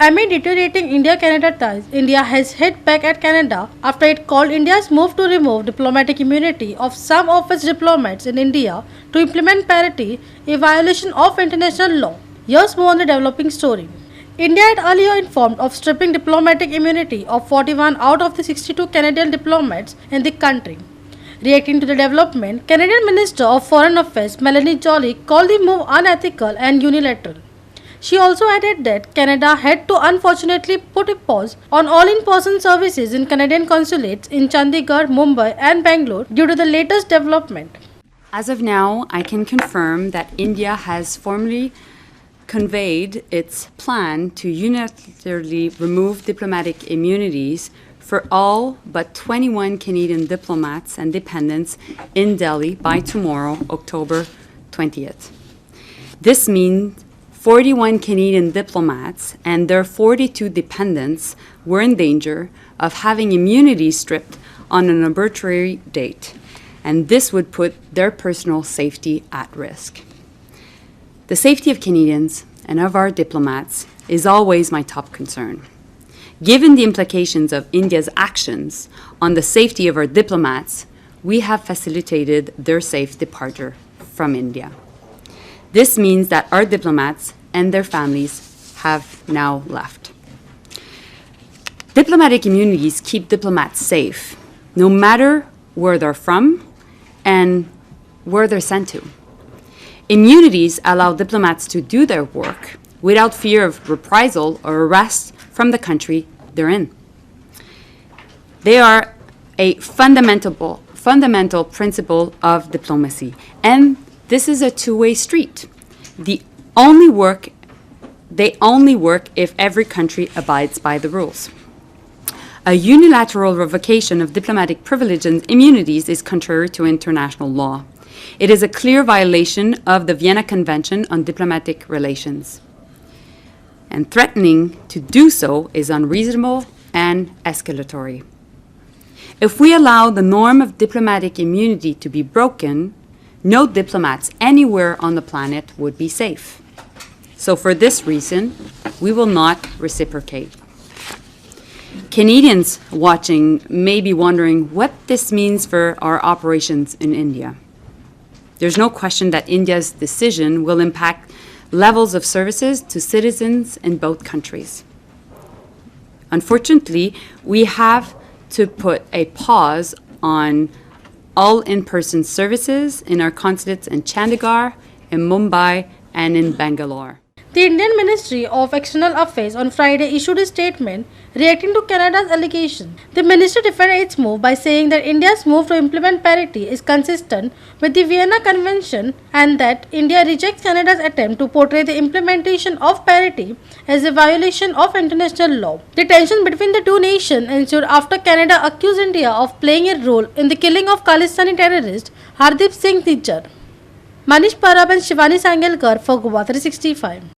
Amid deteriorating India-Canada ties, India has hit back at Canada after it called India's move to remove diplomatic immunity of some of its diplomats in India to implement parity a violation of international law. Here's more on the developing story. India had earlier informed of stripping diplomatic immunity of 41 out of the 62 Canadian diplomats in the country. Reacting to the development, Canadian Minister of Foreign Affairs Melanie Joly called the move unethical and unilateral. She also added that Canada had to unfortunately put a pause on all in-person services in Canadian consulates in Chandigarh, Mumbai and Bangalore due to the latest development. As of now, I can confirm that India has formally conveyed its plan to unilaterally remove diplomatic immunities for all but 21 Canadian diplomats and dependents in Delhi by tomorrow, October 20th. This means 41 Canadian diplomats and their 42 dependents were in danger of having immunity stripped on an arbitrary date, and this would put their personal safety at risk. The safety of Canadians and of our diplomats is always my top concern. Given the implications of India's actions on the safety of our diplomats, we have facilitated their safe departure from India. This means that our diplomats and their families have now left. Diplomatic immunities keep diplomats safe, no matter where they're from and where they're sent to. Immunities allow diplomats to do their work without fear of reprisal or arrest from the country they're in. They are a fundamental principle of diplomacy, and this is a two-way street. They only work if every country abides by the rules. A unilateral revocation of diplomatic privileges and immunities is contrary to international law. It is a clear violation of the Vienna Convention on Diplomatic Relations. And threatening to do so is unreasonable and escalatory. If we allow the norm of diplomatic immunity to be broken, no diplomats anywhere on the planet would be safe. So for this reason, we will not reciprocate. Canadians watching may be wondering what this means for our operations in India. There's no question that India's decision will impact levels of services to citizens in both countries. Unfortunately, we have to put a pause on all in-person services in our consulates in Chandigarh, in Mumbai, and in Bangalore. The Indian Ministry of External Affairs on Friday issued a statement reacting to Canada's allegation. The ministry defended its move by saying that India's move to implement parity is consistent with the Vienna Convention and that India rejects Canada's attempt to portray the implementation of parity as a violation of international law. The tension between the two nations ensued after Canada accused India of playing a role in the killing of Khalistani terrorist Hardeep Singh Nijjar. Manish Parab and Shivani Sangelkar for GOA365.